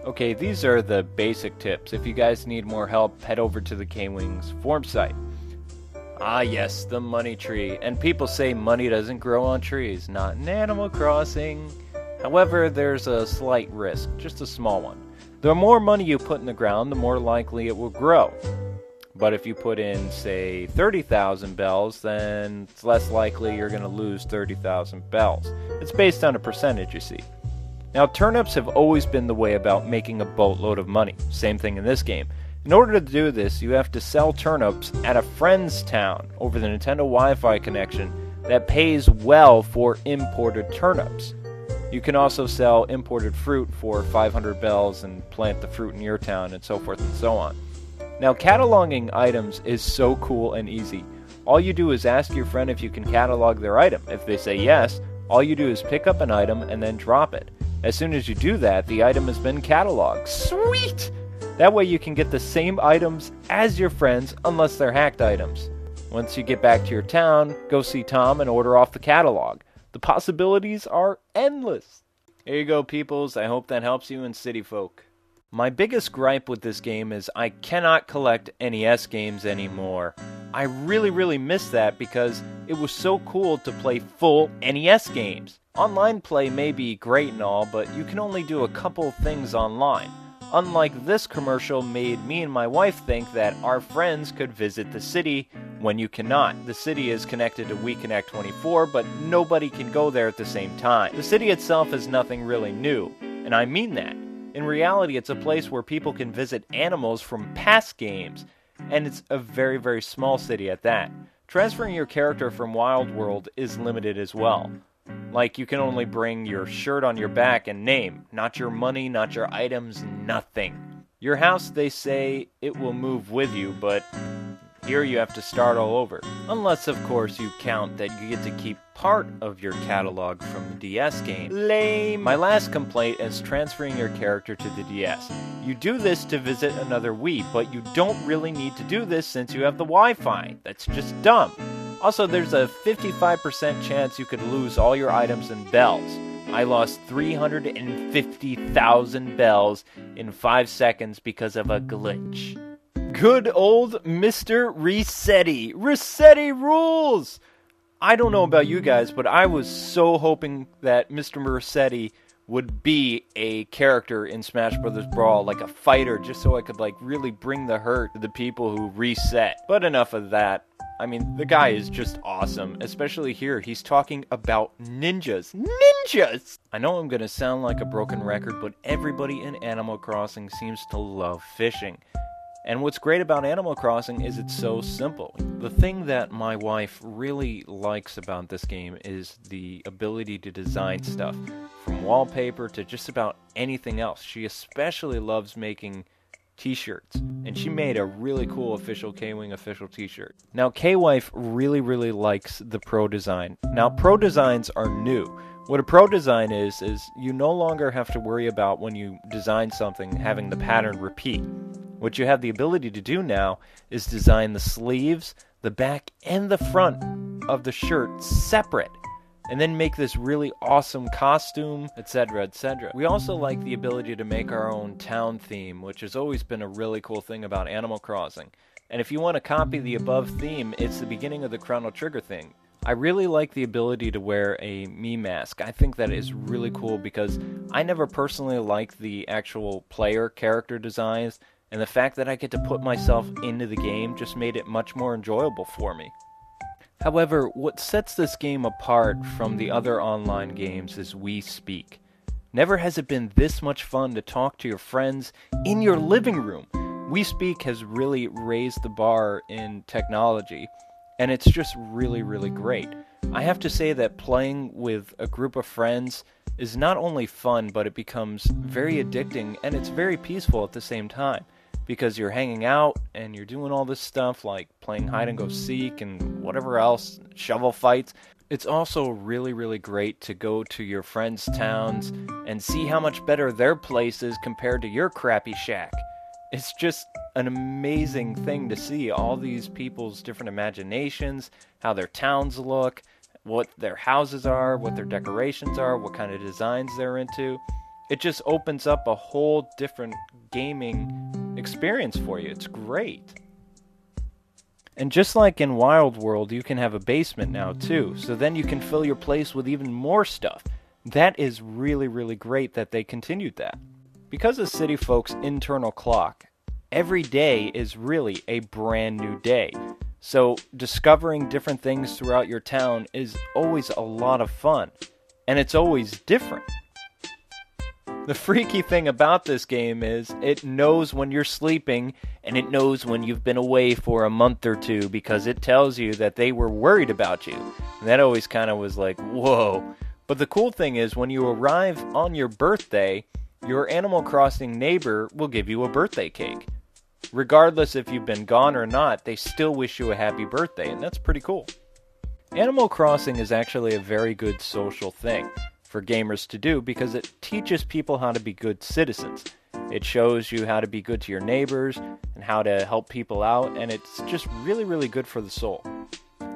Okay, these are the basic tips. If you guys need more help, head over to the K-Wings forum site. Ah yes, the money tree. And people say money doesn't grow on trees, not in Animal Crossing. However, there's a slight risk, just a small one. The more money you put in the ground, the more likely it will grow. But if you put in, say, 30,000 bells, then it's less likely you're going to lose 30,000 bells. It's based on a percentage, you see. Now, turnips have always been the way about making a boatload of money. Same thing in this game. In order to do this, you have to sell turnips at a friend's town over the Nintendo Wi-Fi connection that pays well for imported turnips. You can also sell imported fruit for 500 bells and plant the fruit in your town and so forth and so on. Now, cataloging items is so cool and easy. All you do is ask your friend if you can catalog their item. If they say yes, all you do is pick up an item and then drop it. As soon as you do that, the item has been cataloged. Sweet! That way you can get the same items as your friends unless they're hacked items. Once you get back to your town, go see Tom and order off the catalog. The possibilities are endless. Here you go, peoples. I hope that helps you in City Folk. My biggest gripe with this game is I cannot collect NES games anymore. I really miss that because it was so cool to play full NES games. Online play may be great and all, but you can only do a couple things online. Unlike this commercial made me and my wife think that our friends could visit the city when you cannot. The city is connected to WeConnect 24, but nobody can go there at the same time. The city itself is nothing really new, and I mean that. In reality, it's a place where people can visit animals from past games, and it's a very small city at that. Transferring your character from Wild World is limited as well. Like, you can only bring your shirt on your back and name, not your money, not your items, nothing. Your house, they say, it will move with you, but here you have to start all over. Unless, of course, you count that you get to keep part of your catalog from the DS game. Lame! My last complaint is transferring your character to the DS. You do this to visit another Wii, but you don't really need to do this since you have the Wi-Fi. That's just dumb. Also, there's a 55% chance you could lose all your items and bells. I lost 350,000 bells in 5 seconds because of a glitch. Good old Mr. Resetti. Resetti rules! I don't know about you guys, but I was so hoping that Mr. Resetti would be a character in Smash Bros. Brawl, like a fighter, just so I could really bring the hurt to the people who reset. But enough of that. I mean, the guy is just awesome, especially here. He's talking about ninjas. Ninjas! I know I'm gonna sound like a broken record, but everybody in Animal Crossing seems to love fishing. And what's great about Animal Crossing is it's so simple. The thing that my wife really likes about this game is the ability to design stuff, from wallpaper to just about anything else. She especially loves making t-shirts, and she made a really cool official K-Wing official t-shirt. Now, K-Wife really likes the Pro Design. Now, Pro Designs are new. What a Pro Design is you no longer have to worry about when you design something having the pattern repeat. What you have the ability to do now is design the sleeves, the back, and the front of the shirt separate, and then make this really awesome costume, etc., etc. We also like the ability to make our own town theme, which has always been a really cool thing about Animal Crossing. And if you want to copy the above theme, it's the beginning of the Chrono Trigger thing. I really like the ability to wear a Mii mask. I think that is really cool because I never personally liked the actual player character designs, and the fact that I get to put myself into the game just made it much more enjoyable for me. However, what sets this game apart from the other online games is We Speak. Never has it been this much fun to talk to your friends in your living room. We Speak has really raised the bar in technology, and it's just really great. I have to say that playing with a group of friends is not only fun, but it becomes very addicting, and it's very peaceful at the same time. Because you're hanging out and you're doing all this stuff like playing hide and go seek and whatever else, shovel fights. It's also really great to go to your friends' towns and see how much better their place is compared to your crappy shack. It's just an amazing thing to see all these people's different imaginations, how their towns look, what their houses are, what their decorations are, what kind of designs they're into. It just opens up a whole different gaming experience for you. It's great. And just like in Wild World, you can have a basement now too, so then you can fill your place with even more stuff. That is really, really great that they continued that. Because of City Folk's internal clock, every day is really a brand new day. So discovering different things throughout your town is always a lot of fun, and it's always different. The freaky thing about this game is it knows when you're sleeping, and it knows when you've been away for a month or two because it tells you that they were worried about you. And that always kind of was like, whoa. But the cool thing is when you arrive on your birthday, your Animal Crossing neighbor will give you a birthday cake. Regardless if you've been gone or not, they still wish you a happy birthday, and that's pretty cool. Animal Crossing is actually a very good social thing for gamers to do because it teaches people how to be good citizens. It shows you how to be good to your neighbors and how to help people out, and it's just really, really good for the soul.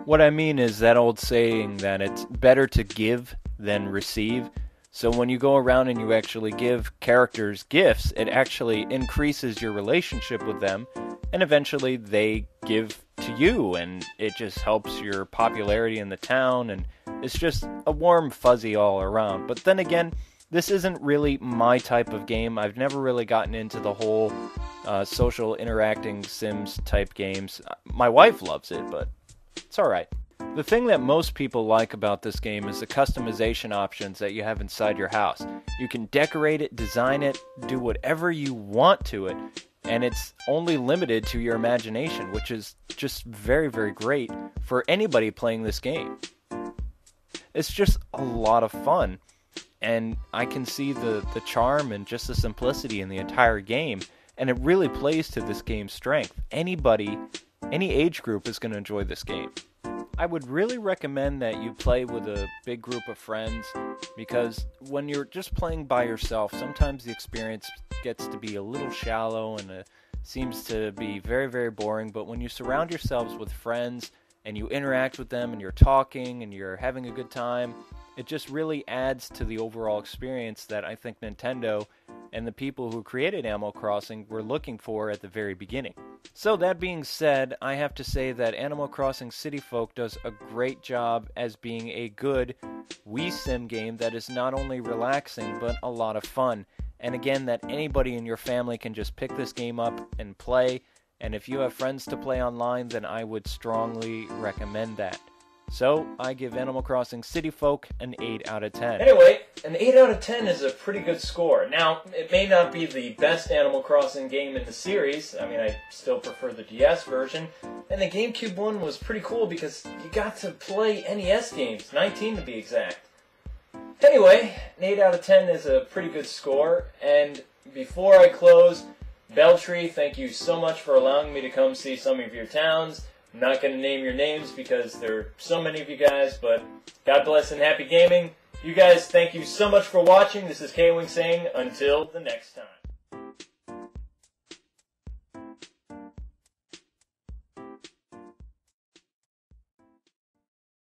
What I mean is that old saying that it's better to give than receive. So when you go around and you actually give characters gifts, it actually increases your relationship with them, and eventually they give to you, and it just helps your popularity in the town, and it's just a warm fuzzy all around. But then again, this isn't really my type of game. I've never really gotten into the whole social interacting Sims type games. My wife loves it, but it's alright. The thing that most people like about this game is the customization options that you have inside your house. You can decorate it, design it, do whatever you want to it, and it's only limited to your imagination, which is just very, very great for anybody playing this game. It's just a lot of fun, and I can see the charm and just the simplicity in the entire game, and it really plays to this game's strength. Anybody, any age group is going to enjoy this game. I would really recommend that you play with a big group of friends, because when you're just playing by yourself, sometimes the experience gets to be a little shallow and seems to be very, very boring. But when you surround yourselves with friends and you interact with them and you're talking and you're having a good time, it just really adds to the overall experience that I think Nintendo and the people who created Animal Crossing were looking for at the very beginning. So that being said, I have to say that Animal Crossing City Folk does a great job as being a good Wii Sim game that is not only relaxing but a lot of fun. And again, that anybody in your family can just pick this game up and play. And if you have friends to play online, then I would strongly recommend that. So, I give Animal Crossing City Folk an 8 out of 10. Anyway, an 8 out of 10 is a pretty good score. Now, it may not be the best Animal Crossing game in the series. I mean, I still prefer the DS version. And the GameCube one was pretty cool because you got to play NES games, 19 to be exact. Anyway, an 8 out of 10 is a pretty good score. And before I close, Beltree, thank you so much for allowing me to come see some of your towns. I'm not going to name your names because there are so many of you guys, but God bless and happy gaming. You guys, thank you so much for watching. This is Kwing saying, until the next time.